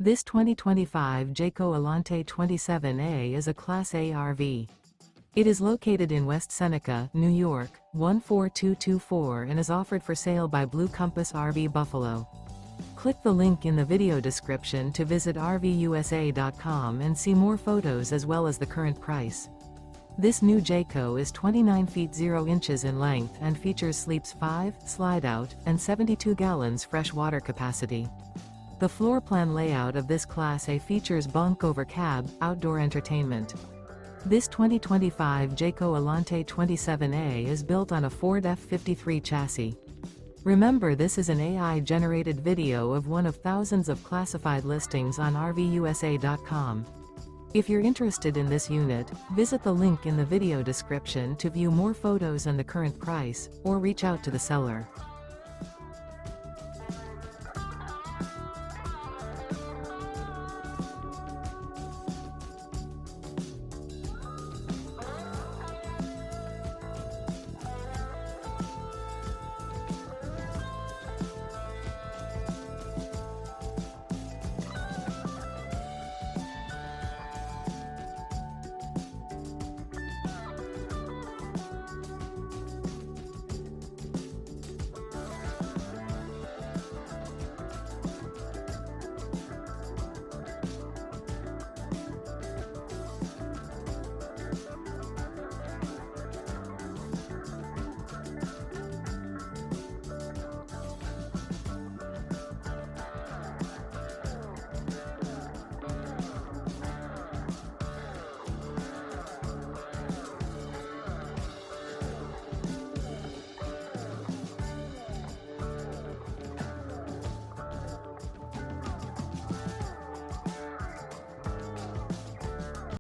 This 2025 Jayco Alante 27A is a Class A RV. It is located in West Seneca, New York, 14224 and is offered for sale by Blue Compass RV Buffalo. Click the link in the video description to visit RVUSA.com and see more photos as well as the current price. This new Jayco is 29 feet 0 inches in length and features sleeps 5, slide-out, and 72 gallons fresh water capacity. The floor plan layout of this Class A features Bunk Over Cab, outdoor entertainment. This 2025 Jayco Alante 27A is built on a Ford F53 chassis. Remember, this is an AI-generated video of one of thousands of classified listings on RVUSA.com. If you're interested in this unit, visit the link in the video description to view more photos and the current price, or reach out to the seller.